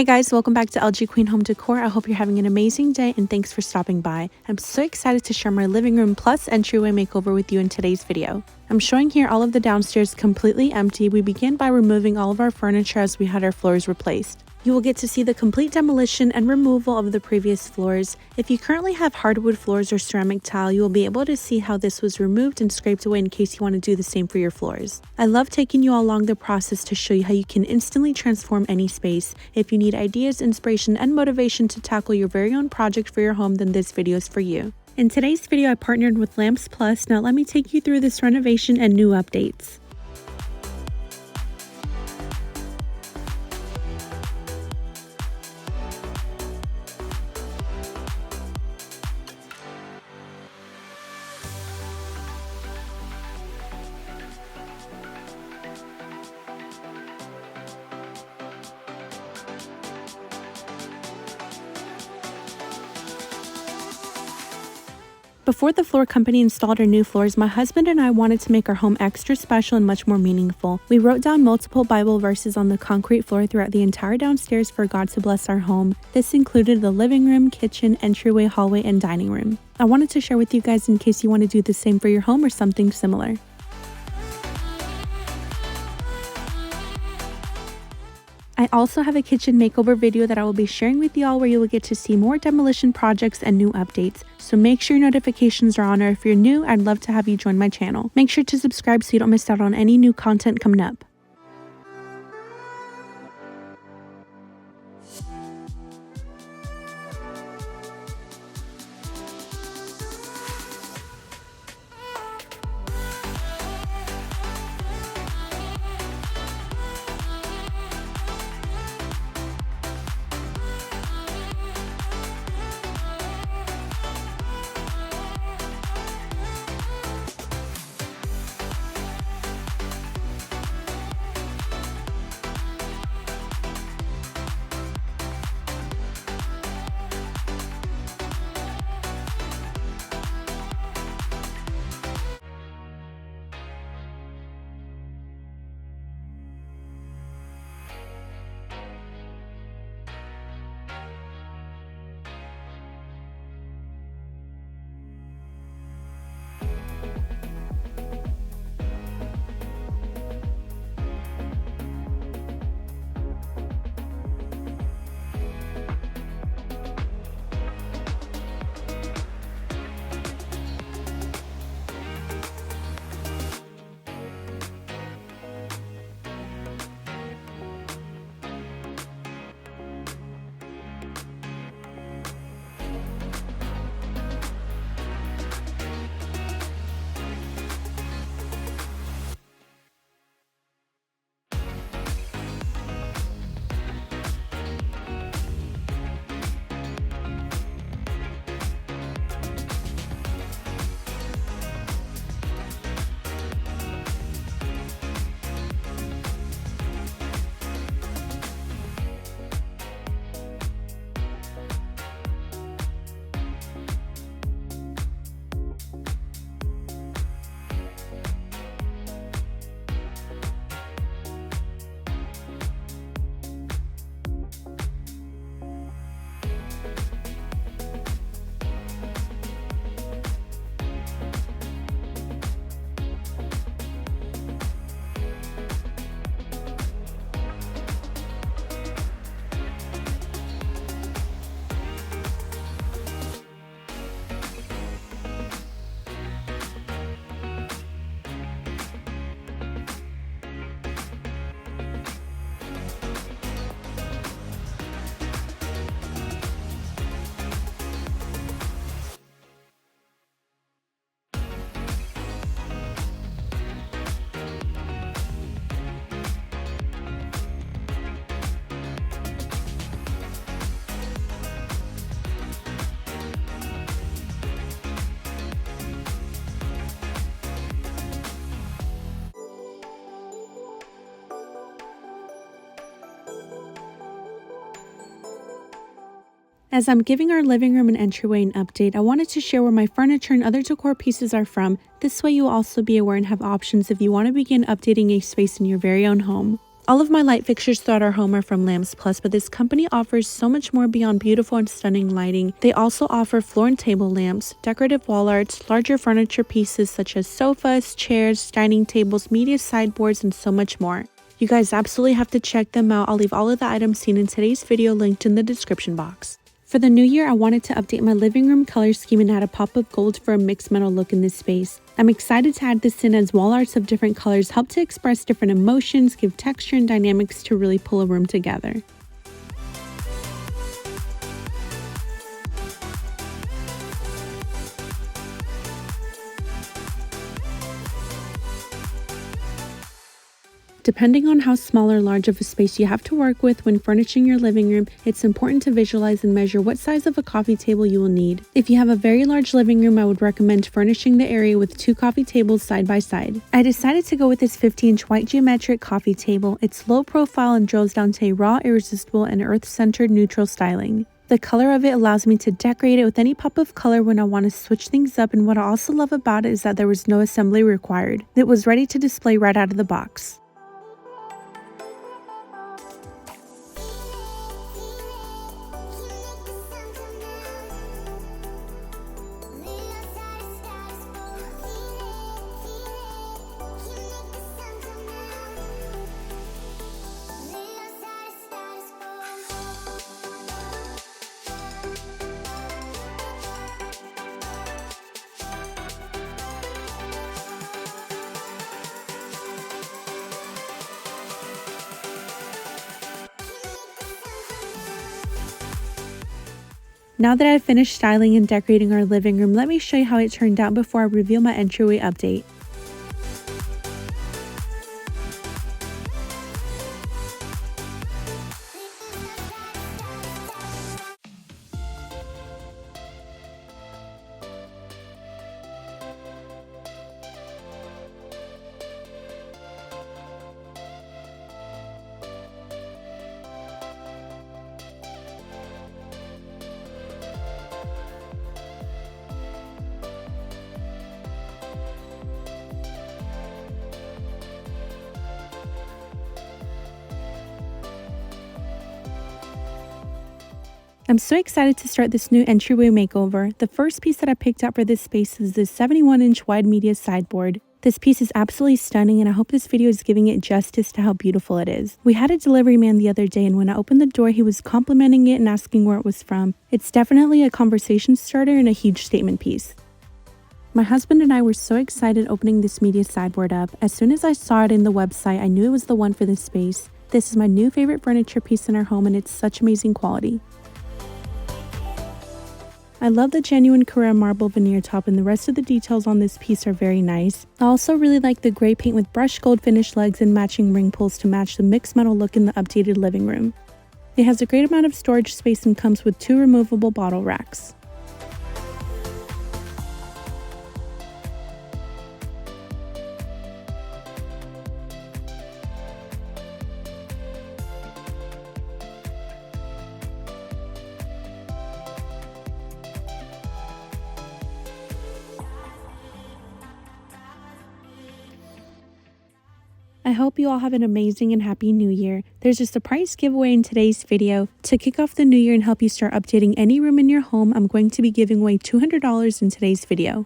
Hey guys, welcome back to LGQUEEN Home Decor. I hope you're having an amazing day and thanks for stopping by. I'm so excited to share my living room plus entryway makeover with you in today's video. I'm showing here all of the downstairs completely empty. We begin by removing all of our furniture as we had our floors replaced. You will get to see the complete demolition and removal of the previous floors. If you currently have hardwood floors or ceramic tile, you will be able to see how this was removed and scraped away in case you want to do the same for your floors. I love taking you all along the process to show you how you can instantly transform any space. If you need ideas, inspiration, and motivation to tackle your very own project for your home, then this video is for you. In today's video, I partnered with Lamps Plus. Now let me take you through this renovation and new updates. Before the floor company installed our new floors, my husband and I wanted to make our home extra special and much more meaningful. We wrote down multiple Bible verses on the concrete floor throughout the entire downstairs for God to bless our home. This included the living room, kitchen, entryway, hallway, and dining room. I wanted to share with you guys in case you want to do the same for your home or something similar. I also have a kitchen makeover video that I will be sharing with y'all where you will get to see more demolition projects and new updates. So make sure your notifications are on, or if you're new, I'd love to have you join my channel. Make sure to subscribe so you don't miss out on any new content coming up. As I'm giving our living room and entryway an update, I wanted to share where my furniture and other decor pieces are from. This way you'll also be aware and have options if you want to begin updating a space in your very own home. All of my light fixtures throughout our home are from Lamps Plus, but this company offers so much more beyond beautiful and stunning lighting. They also offer floor and table lamps, decorative wall arts, larger furniture pieces such as sofas, chairs, dining tables, media sideboards, and so much more. You guys absolutely have to check them out. I'll leave all of the items seen in today's video linked in the description box. For the new year, I wanted to update my living room color scheme and add a pop of gold for a mixed metal look in this space. I'm excited to add this in as wall arts of different colors help to express different emotions, give texture and dynamics to really pull a room together. Depending on how small or large of a space you have to work with when furnishing your living room, it's important to visualize and measure what size of a coffee table you will need. If you have a very large living room, I would recommend furnishing the area with 2 coffee tables side by side. I decided to go with this 50-inch white geometric coffee table. It's low profile and drills down to a raw, irresistible, and earth-centered neutral styling. The color of it allows me to decorate it with any pop of color when I want to switch things up, and what I also love about it is that there was no assembly required. It was ready to display right out of the box. Now that I've finished styling and decorating our living room, let me show you how it turned out before I reveal my entryway update. I'm so excited to start this new entryway makeover. The first piece that I picked up for this space is this 71-inch wide media sideboard. This piece is absolutely stunning, and I hope this video is giving it justice to how beautiful it is. We had a delivery man the other day, and when I opened the door, he was complimenting it and asking where it was from. It's definitely a conversation starter and a huge statement piece. My husband and I were so excited opening this media sideboard up. As soon as I saw it in the website, I knew it was the one for this space. This is my new favorite furniture piece in our home, and it's such amazing quality. I love the genuine Carrara marble veneer top, and the rest of the details on this piece are very nice. I also really like the gray paint with brushed gold finish legs and matching ring pulls to match the mixed metal look in the updated living room. It has a great amount of storage space and comes with 2 removable bottle racks. I hope you all have an amazing and happy new year. There's a surprise giveaway in today's video. To kick off the new year and help you start updating any room in your home, I'm going to be giving away $200 in today's video.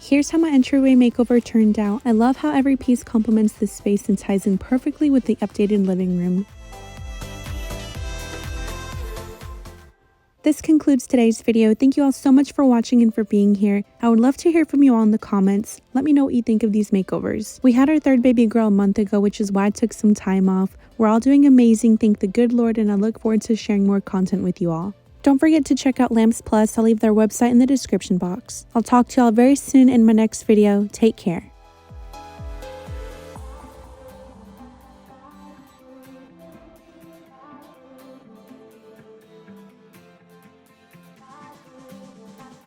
Here's how my entryway makeover turned out. I love how every piece complements this space and ties in perfectly with the updated living room. This concludes today's video. Thank you all so much for watching and for being here. I would love to hear from you all in the comments. Let me know what you think of these makeovers. We had our 3rd baby girl a month ago, which is why I took some time off. We're all doing amazing, thank the good Lord, and I look forward to sharing more content with you all. Don't forget to check out Lamps Plus. I'll leave their website in the description box. I'll talk to y'all very soon in my next video. Take care.